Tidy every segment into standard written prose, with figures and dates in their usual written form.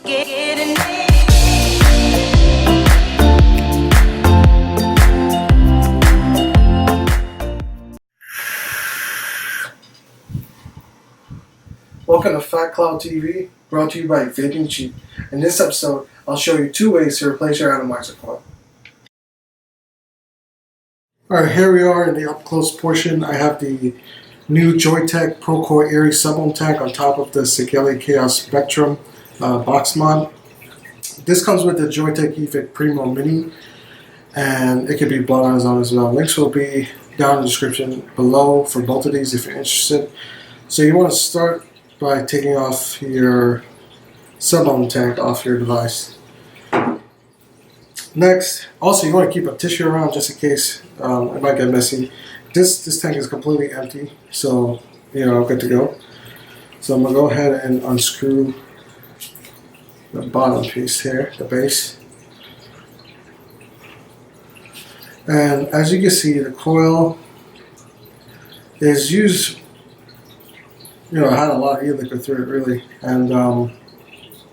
Welcome to Fat Cloud TV, brought to you by Vaping Cheap. In this episode, I'll show you 2 ways to replace your Atomizer Coil. Alright, here we are in the up close portion. I have the new Joyetech Procore Aries Sub Ohm tank on top of the Sigelei Kaos Spectrum box mod. This comes with the Joyetech eVic Primo Mini, and it can be bought on Amazon as well. Links will be down in the description below for both of these if you're interested. So you want to start by taking off your Sub Ohm tank off your device. Next, also you want to keep a tissue around just in case it might get messy. This tank is completely empty, so good to go. So I'm gonna go ahead and unscrew the bottom piece here, the base. And as you can see, the coil is used. I had a lot of e-liquid through it really, and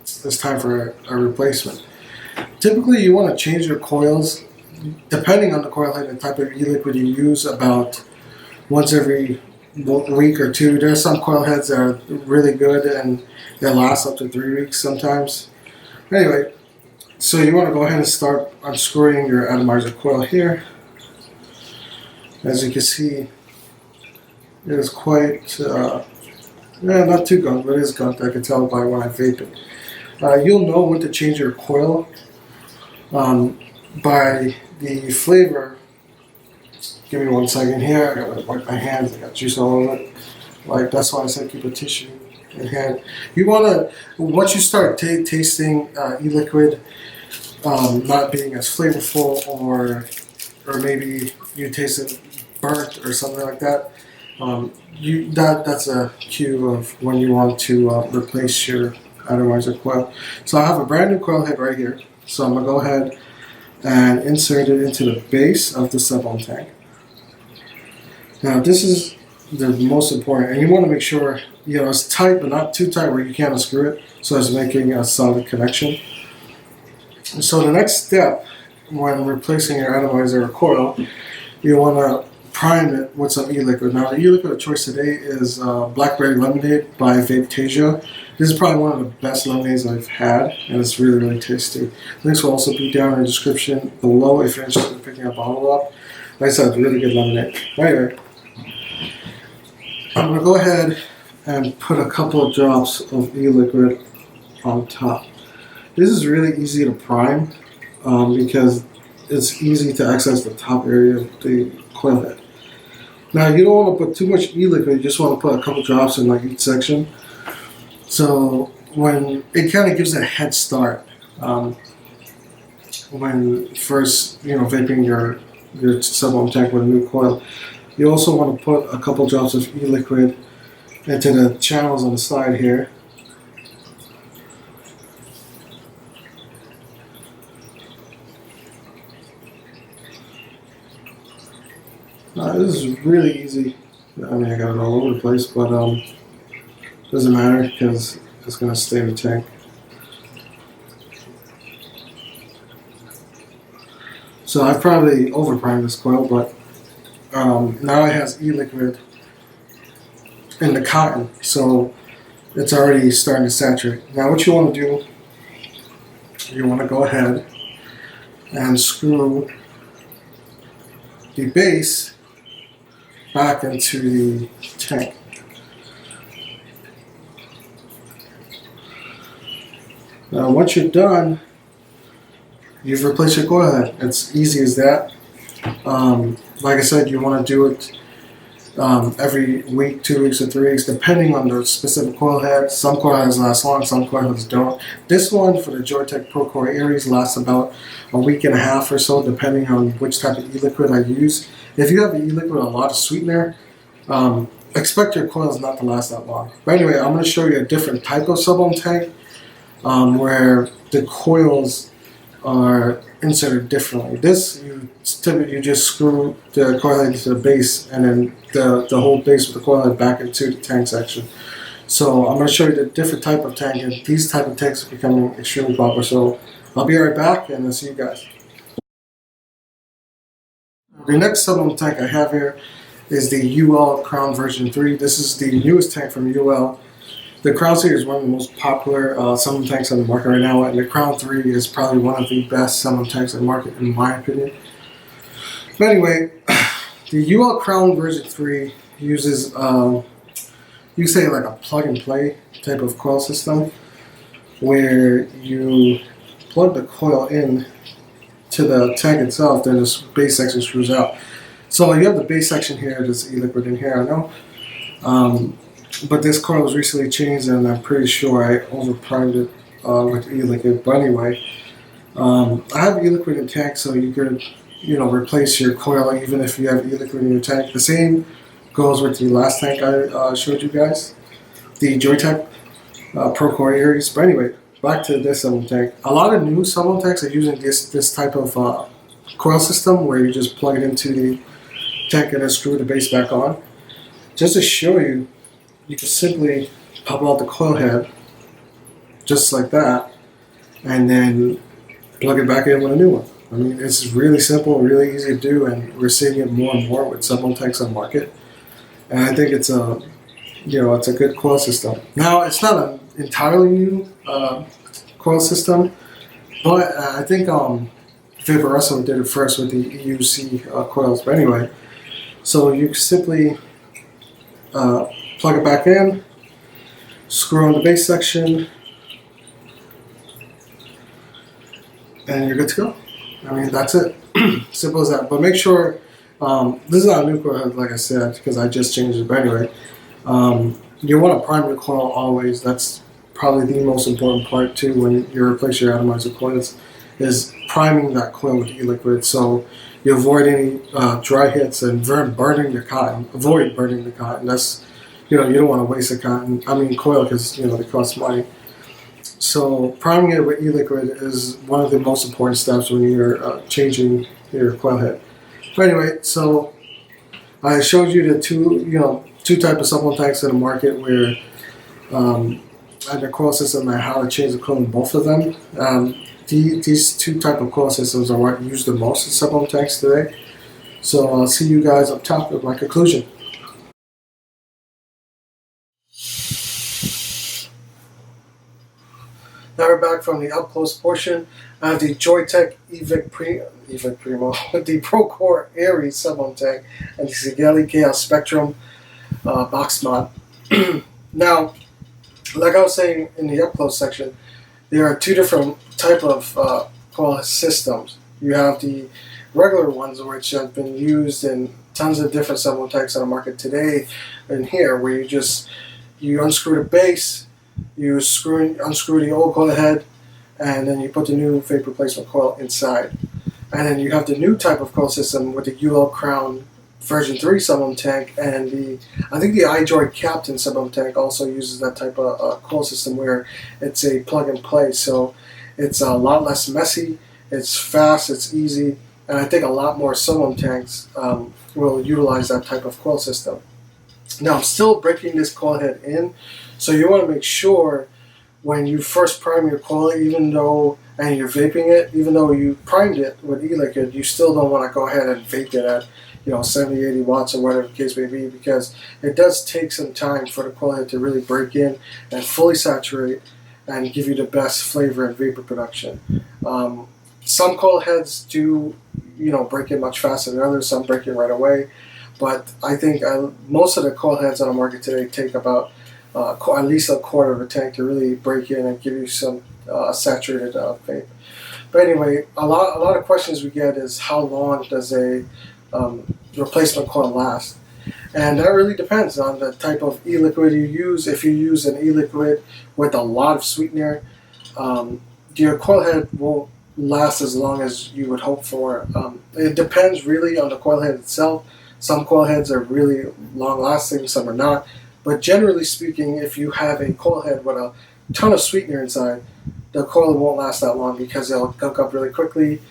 it's time for a replacement. Typically you want to change your coils, depending on the coil head and type of e-liquid you use, about once every week or two. There are some coil heads that are really good and they last up to 3 weeks sometimes. Anyway, so you want to go ahead and start unscrewing your Atomizer coil here. As you can see, it is quite not too gunk, but it is gunk. I can tell by when I vape it. You'll know when to change your coil by the flavor. Give me 1 second here. I gotta wipe my hands. I got juice all over it. That's why I said keep a tissue in hand. You wanna, once you start tasting e-liquid not being as flavorful, or maybe you taste it burnt or something like that. That's a cue of when you want to replace your Atomizer coil. So I have a brand new coil head right here. So I'm going to go ahead and insert it into the base of the Sub Ohm tank. Now this is the most important, and you want to make sure it's tight but not too tight where you can't unscrew it, so it's making a solid connection. So the next step when replacing your Atomizer coil, you want to prime it with some e-liquid. Now the e-liquid of choice today is Blackberry lemonade by Vapetasia. This is probably one of the best lemonades I've had, and it's really, really tasty. Links will also be down in the description below if you're interested in picking a bottle up. Like I said, it's really good lemonade. Anyway, I'm going to go ahead and put a couple of drops of e-liquid on top. This is really easy to prime because it's easy to access the top area of the coil head. Now you don't want to put too much e-liquid, you just want to put a couple drops in each section. So when it kind of gives a head start when first vaping your Sub Ohm tank with a new coil. You also want to put a couple drops of e-liquid into the channels on the side here. This is really easy. I mean, I got it all over the place, but doesn't matter because it's going to stay in the tank. So I've probably overprimed this coil, but now it has e-liquid in the cotton, so it's already starting to saturate. Now what you want to do, you want to go ahead and screw the base back into the tank. Now once you're done, you've replaced your coil head. It's easy as that. Like I said, you want to do it every week, 2 weeks, or 3 weeks, depending on the specific coil head. Some coil heads last long, some coil heads don't. This one for the Joyetech Procore Aries lasts about a week and a half or so, depending on which type of e-liquid I use. If you have an e-liquid with a lot of sweetener, expect your coils not to last that long. But anyway, I'm going to show you a different type of Sub Ohm tank where the coils are inserted differently. This, you just screw the coil head into the base, and then the whole base with the coil head back into the tank section. So I'm going to show you the different type of tank, and these type of tanks are becoming extremely popular. So I'll be right back, and I'll see you guys. The next sub ohm tank I have here is the Uwell Crown version 3. This is the newest tank from Uwell. The Crown series is one of the most popular sub ohm tanks on the market right now, and the Crown 3 is probably one of the best sub ohm tanks on the market in my opinion. But anyway, the Uwell Crown version 3 uses, you say like a plug and play type of coil system, where you plug the coil in to the tank itself, then this base section screws out. So you have the base section here, there's e-liquid in here, I know. But this coil was recently changed, and I'm pretty sure I over-primed it with e-liquid. But anyway, I have e-liquid in tank, so you could, replace your coil even if you have e-liquid in your tank. The same goes with the last tank I showed you guys, the Joyetech Procore Aries. But anyway, back to this sub ohm tank. A lot of new sub ohm tanks are using this type of coil system where you just plug it into the tank and then screw the base back on. Just to show you, you can simply pop out the coil head just like that, and then plug it back in with a new one. I mean, it's really simple, really easy to do, and we're seeing it more and more with sub ohm tanks on the market. And I think it's a, it's a good coil system. Now, it's not an entirely new coil system, but I think Vapetasia did it first with the EUC coils. But anyway, so you simply plug it back in, screw on the base section, and you're good to go. I mean, that's it. Simple as that. But make sure, this is not a new coil, like I said, because I just changed it. But anyway, you want to prime your coil always. That's probably the most important part too when you replace your atomizer coils, is priming that coil with e-liquid, so you avoid any dry hits and burning your cotton. Avoid burning the cotton. That's, you don't want to waste the cotton. I mean coil, because they cost money. So priming it with e-liquid is one of the most important steps when you're changing your coil head. But anyway, so I showed you the two type of sub ohm tanks in the market where and the coil system and how to change the coil in both of them. These two type of coil systems are what used the most in sub ohm tanks today. So I'll see you guys up top with my conclusion. Now we're back from the up close portion. I have the Joyetech eVic Primo, the Procore Aries sub ohm tank, and the Sigelei Kaos Spectrum box mod. Now, like I was saying in the up close section, there are two different type of coil systems. You have the regular ones, which have been used in tons of different sub ohm tanks on the market today and here, where you unscrew the base, you unscrew the old coil head, and then you put the new vape replacement coil inside. And then you have the new type of coil system with the Uwell Crown version 3 sub ohm tank, and I think the IJoy Captain Sub Ohm tank also uses that type of coil system where it's a plug and play. So it's a lot less messy, it's fast, it's easy, and I think a lot more sub ohm tanks will utilize that type of coil system. Now I'm still breaking this coil head in, so you want to make sure when you first prime your coil, and you're vaping it, even though you primed it with e-liquid, you still don't want to go ahead and vape it at 70, 80 watts or whatever the case may be, because it does take some time for the coil head to really break in and fully saturate and give you the best flavor and vapor production. Some coil heads do break in much faster than others, some break in right away, but I think most of the coil heads on the market today take about at least a quarter of a tank to really break in and give you some saturated vape. But anyway, a lot of questions we get is how long does a replacement coil last? And that really depends on the type of e-liquid you use. If you use an e-liquid with a lot of sweetener, your coil head won't last as long as you would hope for. It depends really on the coil head itself. Some coil heads are really long lasting, some are not. But generally speaking, if you have a coil head with a ton of sweetener inside, the coil won't last that long because it'll gunk up really quickly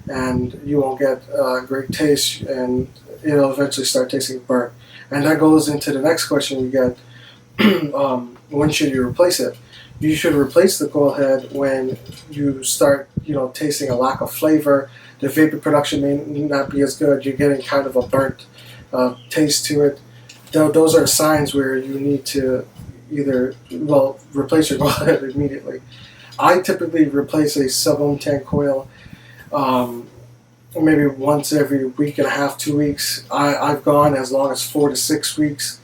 and you won't get great taste, and it'll eventually start tasting burnt. And that goes into the next question we get. when should you replace it? You should replace the coil head when you start, tasting a lack of flavor. The vapor production may not be as good. You're getting kind of a burnt taste to it. Those are signs where you need to either, replace your coil head immediately. I typically replace a Sub Ohm tank coil maybe once every week and a half, 2 weeks. I've gone as long as 4 to 6 weeks.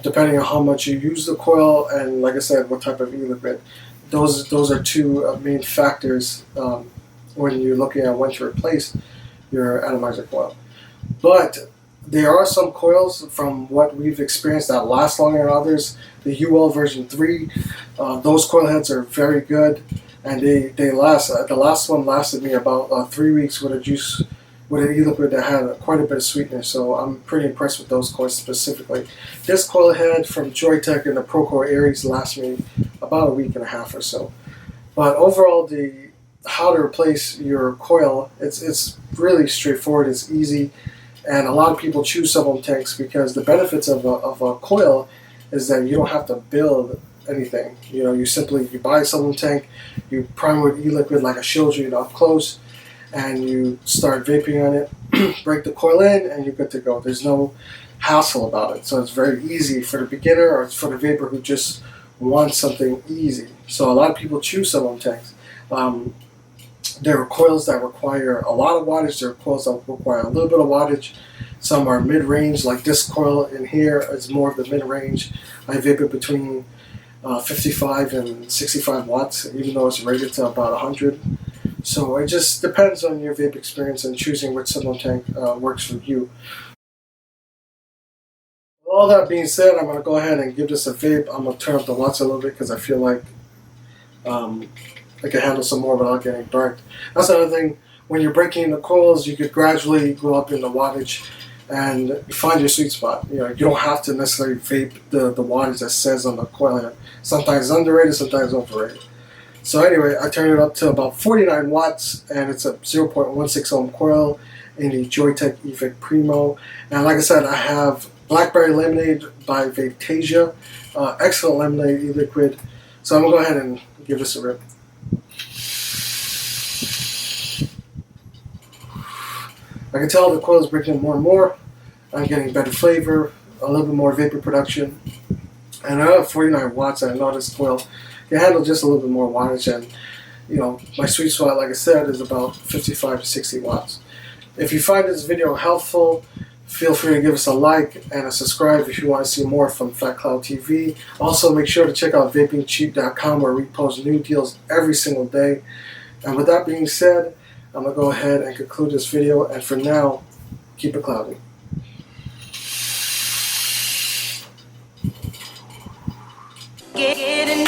Depending on how much you use the coil and, like I said, what type of e-liquid. Those are two main factors when you're looking at when to replace your atomizer coil. But there are some coils from what we've experienced that last longer than others. The Uwell version 3, those coil heads are very good, and they last. The last one lasted me about 3 weeks with an e-liquid that had quite a bit of sweetness, so I'm pretty impressed with those coils specifically. This coil head from Joyetech and the Procore Aries lasts me about a week and a half or so. But overall, how to replace your coil, it's really straightforward, it's easy, and a lot of people choose Sub Ohm tanks because the benefits of a coil is that you don't have to build anything. You buy a Sub Ohm tank, you prime with e-liquid like I showed you up close, and you start vaping on it, break the coil in, and you're good to go. There's no hassle about it. So it's very easy for the beginner or for the vapor who just wants something easy. So a lot of people choose Sub Ohm tanks. There are coils that require a lot of wattage. There are coils that require a little bit of wattage. Some are mid-range, like this coil in here is more of the mid-range. I vape it between 55 and 65 watts, even though it's rated to about 100. So it just depends on your vape experience and choosing which Sub Ohm tank works for you. All that being said, I'm going to go ahead and give this a vape. I'm going to turn up the watts a little bit because I feel like I can handle some more without getting burnt. That's another thing. When you're breaking the coils, you could gradually go up in the wattage and find your sweet spot. You don't have to necessarily vape the wattage that says on the coil head. Sometimes it's underrated, sometimes overrated. So anyway, I turned it up to about 49 watts, and it's a 0.16 ohm coil in the Joyetech eVic Primo. And like I said, I have Blackberry Lemonade by Vapetasia. Excellent lemonade e-liquid. So I'm going to go ahead and give this a rip. I can tell the coil is breaking more and more. I'm getting better flavor, a little bit more vapor production. And I have 49 watts, and I know this coil can handle just a little bit more wattage, and my sweet spot, like I said, is about 55 to 60 watts. If you find this video helpful, feel free to give us a like and a subscribe if you want to see more from Fat Cloud TV. Also, make sure to check out vapingcheap.com, where we post new deals every single day. And with that being said, I'm going to go ahead and conclude this video, and for now, keep it cloudy. Getting